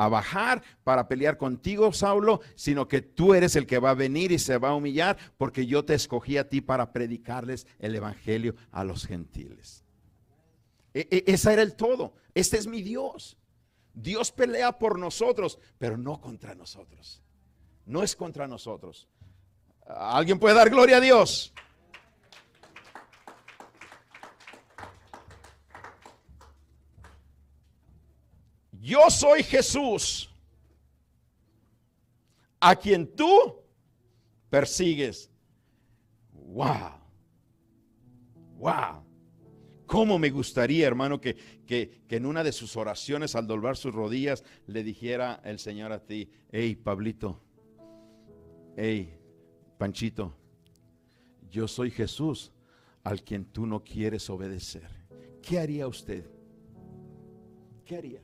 bajar para pelear contigo, Saulo, sino que tú eres el que va a venir y se va a humillar, porque yo te escogí a ti para predicarles el evangelio a los gentiles. Ese era el todo. Este es mi Dios. Dios pelea por nosotros, pero no contra nosotros. No es contra nosotros. ¿Alguien puede dar gloria a Dios? Yo soy Jesús, a quien tú persigues. Wow. Wow. Cómo me gustaría, hermano, que en una de sus oraciones, al doblar sus rodillas, le dijera el Señor a ti: hey, Pablito, hey, Panchito, yo soy Jesús, al quien tú no quieres obedecer. ¿Qué haría usted? ¿Qué haría?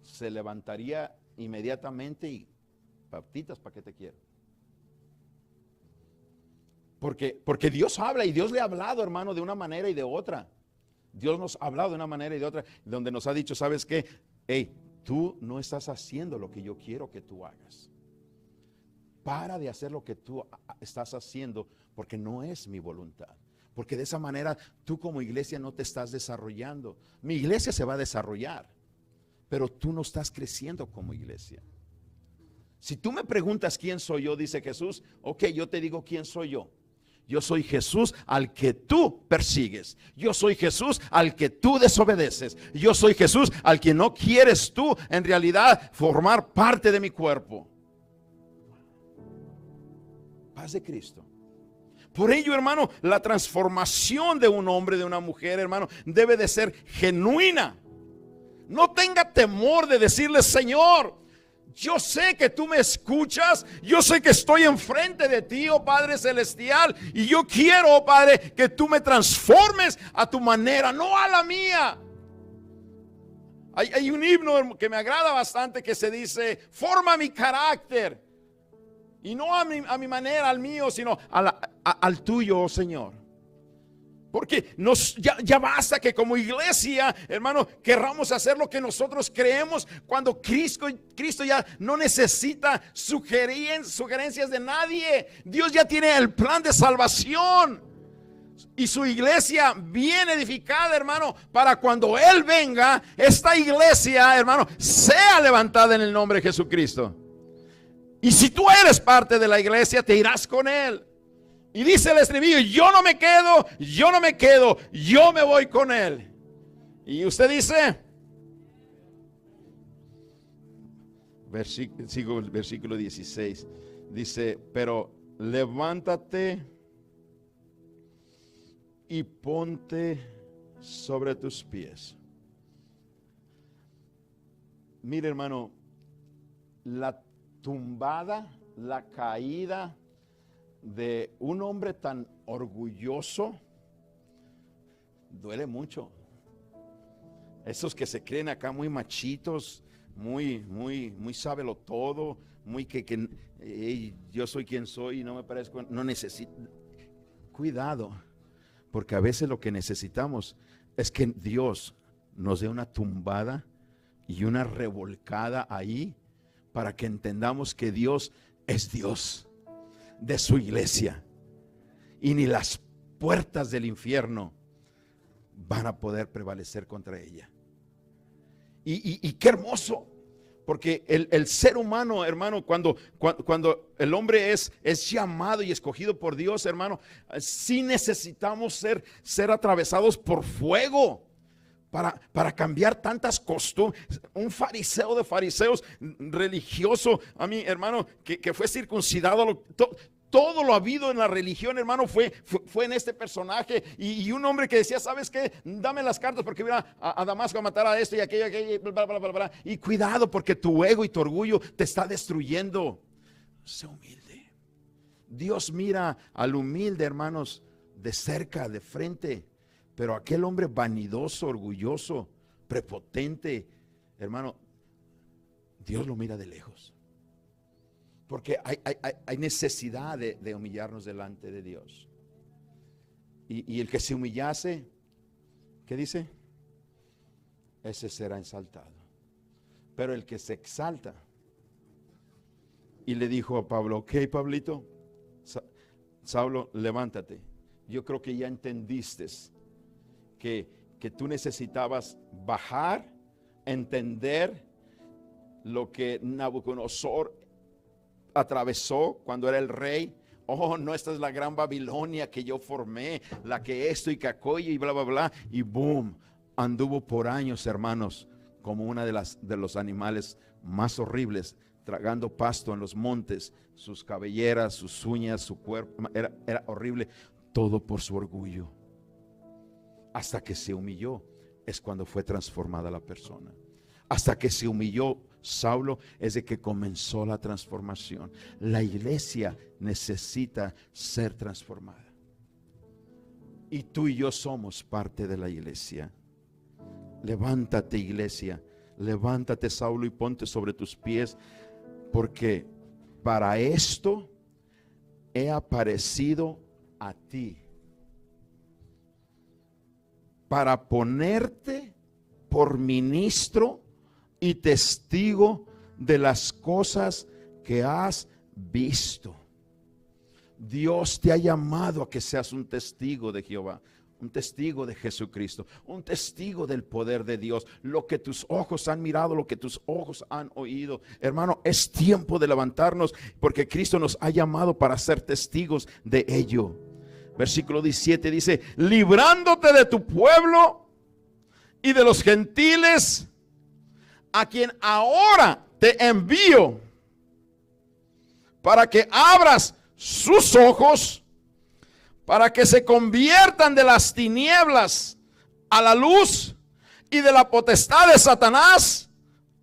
Se levantaría inmediatamente y patitas, ¿para qué te quiero? Porque Dios habla, y Dios le ha hablado, hermano, de una manera y de otra. Dios nos ha hablado de una manera y de otra, donde nos ha dicho: ¿sabes qué? Hey, tú no estás haciendo lo que yo quiero que tú hagas. Para de hacer lo que tú estás haciendo, porque no es mi voluntad. Porque de esa manera tú como iglesia no te estás desarrollando. Mi iglesia se va a desarrollar, pero tú no estás creciendo como iglesia. Si tú me preguntas quién soy yo, dice Jesús, ok, yo te digo quién soy yo. Yo soy Jesús al que tú persigues. Yo soy Jesús al que tú desobedeces. Yo soy Jesús al que no quieres tú en realidad formar parte de mi cuerpo. Paz de Cristo. Por ello, hermano, la transformación de un hombre, de una mujer, hermano, debe de ser genuina. No tenga temor de decirle: Señor, yo sé que tú me escuchas, yo sé que estoy enfrente de ti, oh Padre Celestial, y yo quiero, oh Padre, que tú me transformes a tu manera, no a la mía. Hay un himno que me agrada bastante que se dice: forma mi carácter, y no a mi manera, al mío, sino al tuyo, oh Señor. Porque ya basta que como iglesia, hermano, querramos hacer lo que nosotros creemos, cuando Cristo ya no necesita sugerencias de nadie. Dios ya tiene el plan de salvación, y su iglesia bien edificada, hermano, para cuando Él venga, esta iglesia, hermano, sea levantada en el nombre de Jesucristo. Y si tú eres parte de la iglesia, te irás con Él. Y dice el estribillo: yo no me quedo, yo me voy con Él. Y usted dice, sigo el versículo 16, dice: pero levántate y ponte sobre tus pies. Mire, hermano, la tumbada, la caída de un hombre tan orgulloso duele mucho. Esos que se creen acá muy machitos, muy sábelo todo, muy que hey, yo soy quien soy y no me parezco, no necesito. Cuidado, porque a veces lo que necesitamos es que Dios nos dé una tumbada y una revolcada ahí, para que entendamos que Dios es Dios de su iglesia, y ni las puertas del infierno van a poder prevalecer contra ella. Y qué hermoso, porque el ser humano, hermano, cuando el hombre es llamado y escogido por Dios, hermano, sí necesitamos ser atravesados por fuego para cambiar tantas costumbres. Un fariseo de fariseos, religioso, a mí, hermano, que fue circuncidado, todo lo habido en la religión, hermano, fue en este personaje. Y un hombre que decía: ¿sabes qué? Dame las cartas porque voy a Damasco a matar a esto y aquello, bla, bla, bla, bla. Y cuidado, porque tu ego y tu orgullo te está destruyendo. Sé humilde. Dios mira al humilde, hermanos, de cerca, de frente. Pero aquel hombre vanidoso, orgulloso, prepotente, hermano, Dios lo mira de lejos. Porque hay necesidad de humillarnos delante de Dios. Y el que se humillase ¿qué dice? Ese será exaltado. Pero el que se exalta. Y le dijo a Pablo, ok, Pablito, Saulo, levántate. Yo creo que ya entendiste que tú necesitabas bajar, entender lo que Nabucodonosor atravesó cuando era el rey. Oh, no, esta es la gran Babilonia que yo formé, la que esto y que aquello y bla, bla, bla. Y boom, anduvo por años, hermanos, como una de los animales más horribles, tragando pasto en los montes, sus cabelleras, sus uñas, su cuerpo, era horrible, todo por su orgullo. Hasta que se humilló, es cuando fue transformada la persona. Hasta que se humilló Saulo, es de que comenzó la transformación. La iglesia necesita ser transformada. Y tú y yo somos parte de la iglesia. Levántate, iglesia. Levántate, Saulo, y ponte sobre tus pies, porque para esto he aparecido a ti, para ponerte por ministro y testigo de las cosas que has visto. Dios te ha llamado a que seas un testigo de Jehová, un testigo de Jesucristo, un testigo del poder de Dios. Lo que tus ojos han mirado, lo que tus ojos han oído. Hermano, es tiempo de levantarnos, porque Cristo nos ha llamado para ser testigos de ello. Versículo 17 dice, librándote de tu pueblo y de los gentiles, a quien ahora te envío, para que abras sus ojos, para que se conviertan de las tinieblas a la luz y de la potestad de Satanás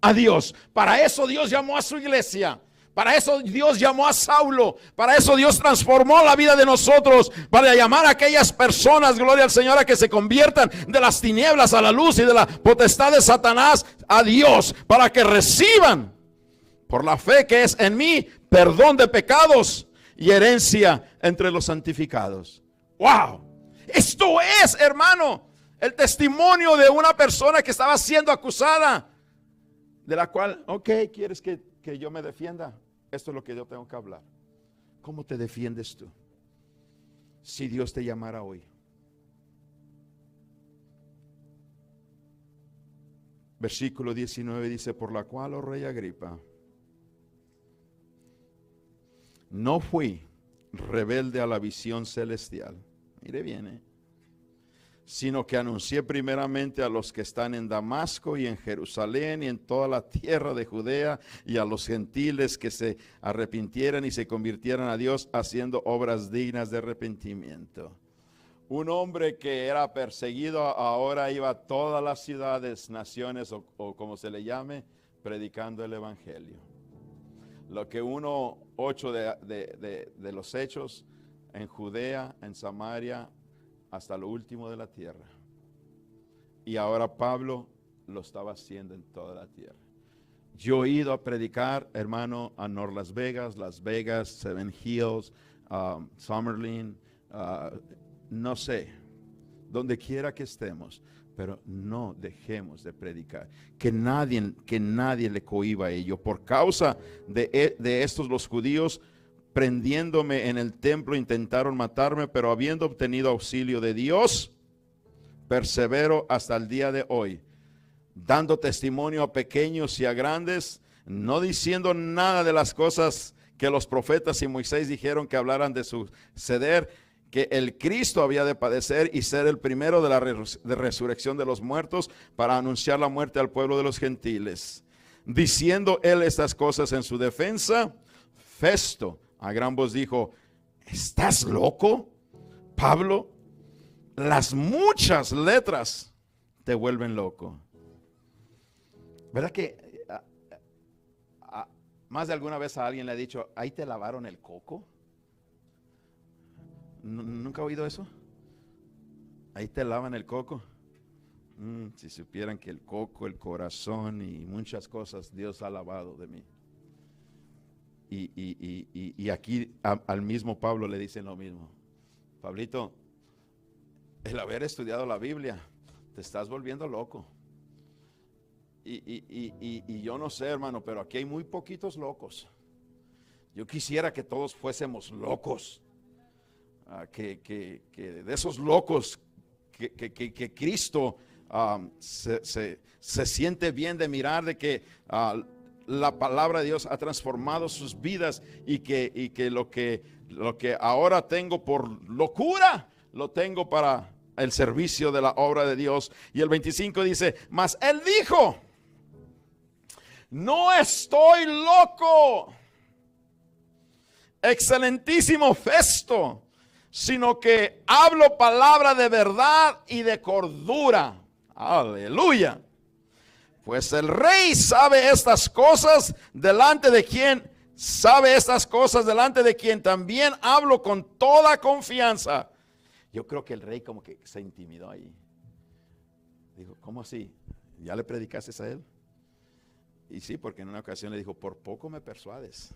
a Dios. Para eso Dios llamó a su iglesia. Para eso Dios llamó a Saulo. Para eso Dios transformó la vida de nosotros. Para llamar a aquellas personas, gloria al Señor, a que se conviertan de las tinieblas a la luz y de la potestad de Satanás a Dios. Para que reciban, por la fe que es en mí, perdón de pecados y herencia entre los santificados. ¡Wow! Esto es, hermano, el testimonio de una persona que estaba siendo acusada, de la cual, ok, ¿quieres que yo me defienda? Esto es lo que yo tengo que hablar. ¿Cómo te defiendes tú? Si Dios te llamara hoy. Versículo 19 dice, por la cual, oh rey Agripa, no fui rebelde a la visión celestial. Mire bien, sino que anuncié primeramente a los que están en Damasco y en Jerusalén y en toda la tierra de Judea, y a los gentiles que se arrepintieran y se convirtieran a Dios, haciendo obras dignas de arrepentimiento. Un hombre que era perseguido ahora iba a todas las ciudades, naciones o como se le llame, predicando el evangelio. Lo que 1:8 de los Hechos, en Judea, en Samaria, hasta lo último de la tierra. Y ahora Pablo lo estaba haciendo en toda la tierra. Yo he ido a predicar, hermano, a North Las Vegas, Seven Hills, Summerlin, no sé, donde quiera que estemos. Pero no dejemos de predicar. Que nadie le cohíba a ello. Por causa de estos, los judíos, prendiéndome en el templo, intentaron matarme, pero habiendo obtenido auxilio de Dios, persevero hasta el día de hoy, dando testimonio a pequeños y a grandes, no diciendo nada de las cosas que los profetas y Moisés dijeron que hablaran de suceder, que el Cristo había de padecer y ser el primero de la resurrección de los muertos, para anunciar la muerte al pueblo de los gentiles. Diciendo él estas cosas en su defensa, Festo a gran voz dijo, ¿estás loco, Pablo? Las muchas letras te vuelven loco. ¿Verdad que más de alguna vez a alguien le ha dicho, ahí te lavaron el coco? ¿Nunca ha oído eso? Ahí te lavan el coco. Si supieran que el coco, el corazón y muchas cosas Dios ha lavado de mí. Y aquí al mismo Pablo le dicen lo mismo. Pablito, el haber estudiado la Biblia te estás volviendo loco. Y yo no sé, hermano, pero aquí hay muy poquitos locos. Yo quisiera que todos fuésemos locos. Que de esos locos que Cristo se siente bien de mirar, de que la palabra de Dios ha transformado sus vidas, y que lo que ahora tengo por locura, lo tengo para el servicio de la obra de Dios. Y el 25 dice: mas él dijo, no estoy loco, excelentísimo Festo, sino que hablo palabra de verdad y de cordura. Aleluya. Pues el rey sabe estas cosas, delante de quien también hablo con toda confianza. Yo creo que el rey como que se intimidó ahí. Dijo, ¿cómo así? ¿Ya le predicaste a él? Y sí, porque en una ocasión le dijo, por poco me persuades.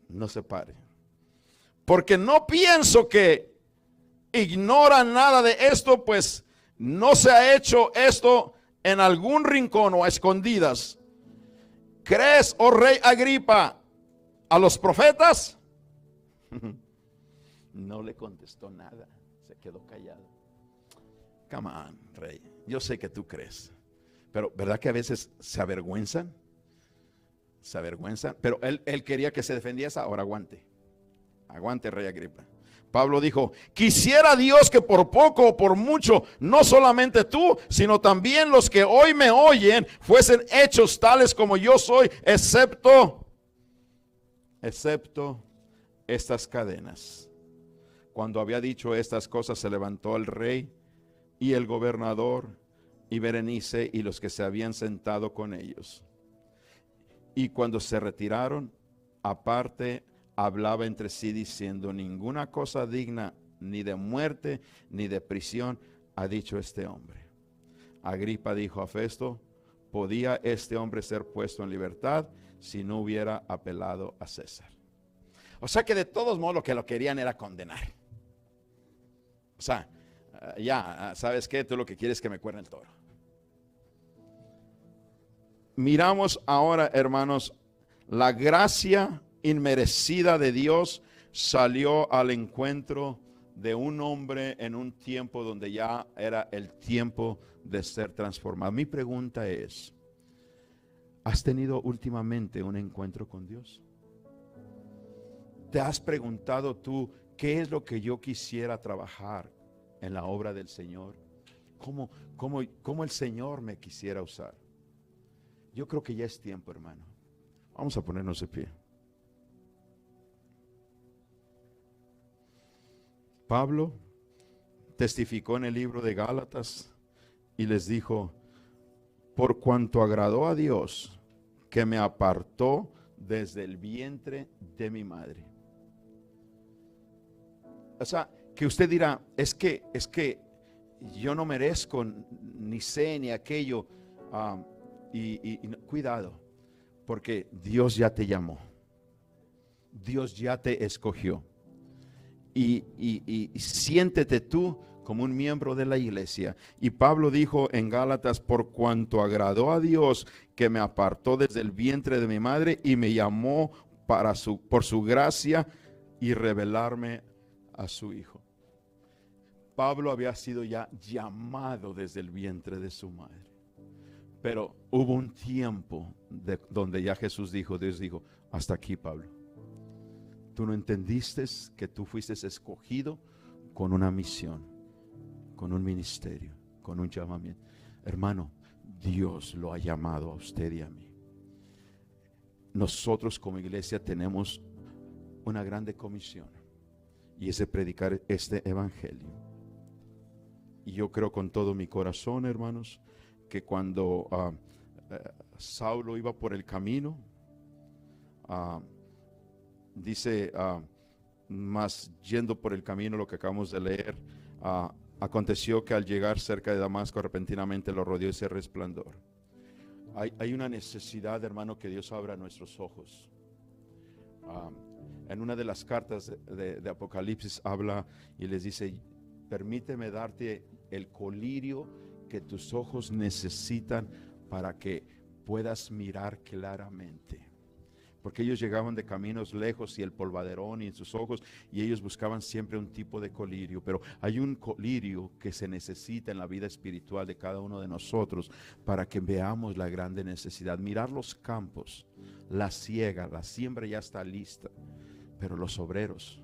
No se pare. Porque no pienso que ignora nada de esto, pues no se ha hecho esto en algún rincón o a escondidas. ¿Crees, oh rey Agripa, a los profetas? No le contestó nada, se quedó callado. Come on, rey, yo sé que tú crees, pero ¿verdad que a veces se avergüenzan? Se avergüenzan, pero él quería que se defendiese. Ahora aguante, rey Agripa. Pablo dijo, quisiera Dios que por poco o por mucho, no solamente tú, sino también los que hoy me oyen, fuesen hechos tales como yo soy, excepto estas cadenas. Cuando había dicho estas cosas, se levantó el rey y el gobernador y Berenice y los que se habían sentado con ellos. Y cuando se retiraron, aparte, hablaba entre sí diciendo, ninguna cosa digna ni de muerte ni de prisión ha dicho este hombre. Agripa dijo a Festo, ¿podía este hombre ser puesto en libertad si no hubiera apelado a César? O sea que de todos modos lo que lo querían era condenar. O sea, ¿sabes qué? Tú lo que quieres es que me cuerne el toro. Miramos ahora, hermanos, la gracia inmerecida de Dios salió al encuentro de un hombre en un tiempo donde ya era el tiempo de ser transformado. Mi pregunta es, ¿has tenido últimamente un encuentro con Dios? ¿Te has preguntado tú qué es lo que yo quisiera trabajar en la obra del Señor? ¿Cómo el Señor me quisiera usar? Yo creo que ya es tiempo, hermano. Vamos a ponernos de pie. Pablo testificó en el libro de Gálatas y les dijo, por cuanto agradó a Dios que me apartó desde el vientre de mi madre. O sea, que usted dirá, es que yo no merezco ni sé ni aquello. Cuidado, porque Dios ya te llamó. Dios ya te escogió. Y siéntete tú como un miembro de la iglesia. Y Pablo dijo en Gálatas, por cuanto agradó a Dios que me apartó desde el vientre de mi madre y me llamó por su gracia y revelarme a su Hijo. Pablo había sido ya llamado desde el vientre de su madre. Pero hubo un tiempo donde ya Dios dijo, hasta aquí, Pablo. Tú no entendiste que tú fuiste escogido con una misión, con un ministerio, con un llamamiento. Hermano, Dios lo ha llamado a usted y a mí. Nosotros como iglesia tenemos una grande comisión, y es de predicar este evangelio. Y yo creo con todo mi corazón, hermanos, que cuando Saulo iba por el camino, dice, más yendo por el camino, lo que acabamos de leer, aconteció que al llegar cerca de Damasco, repentinamente lo rodeó ese resplandor. Hay una necesidad, hermano, que Dios abra nuestros ojos. En una de las cartas de Apocalipsis habla y les dice, permíteme darte el colirio que tus ojos necesitan para que puedas mirar claramente. Porque ellos llegaban de caminos lejos y el polvaderón y en sus ojos, y ellos buscaban siempre un tipo de colirio. Pero hay un colirio que se necesita en la vida espiritual de cada uno de nosotros para que veamos la grande necesidad. Mirar los campos, la siega, la siembra ya está lista, pero los obreros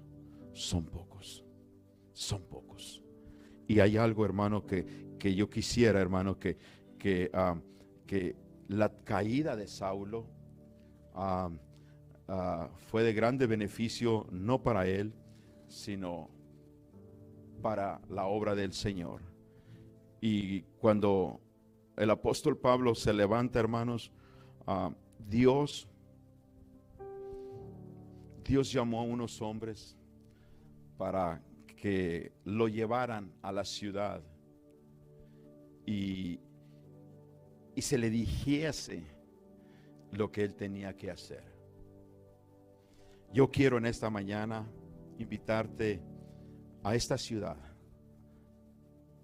son pocos, son pocos. Y hay algo, hermano, que yo quisiera, hermano, que la caída de Saulo fue de grande beneficio, no para él, sino para la obra del Señor. Y cuando el apóstol Pablo se levanta, hermanos, Dios llamó a unos hombres para que lo llevaran a la ciudad y se le dijese lo que él tenía que hacer. Yo quiero en esta mañana invitarte a esta ciudad,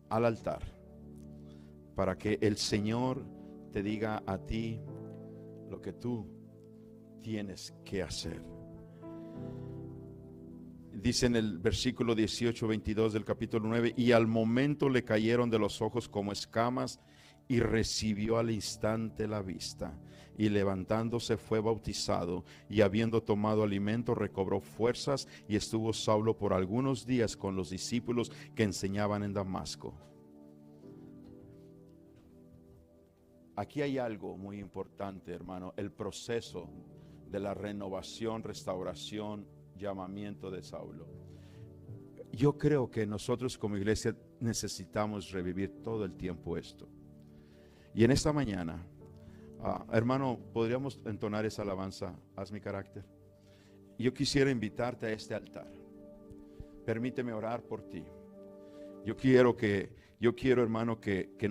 al altar, para que el Señor te diga a ti lo que tú tienes que hacer. Dice en el versículo 18-22 del capítulo 9: y al momento le cayeron de los ojos como escamas, y recibió al instante la vista, y levantándose fue bautizado, y habiendo tomado alimento recobró fuerzas, y estuvo Saulo por algunos días con los discípulos que enseñaban en Damasco. Aquí hay algo muy importante, hermano: el proceso de la renovación, restauración, llamamiento de Saulo. Yo creo que nosotros como iglesia necesitamos revivir todo el tiempo esto. Y en esta mañana, hermano, podríamos entonar esa alabanza, haz mi carácter. Yo quisiera invitarte a este altar. Permíteme orar por ti. Yo quiero, hermano, que nos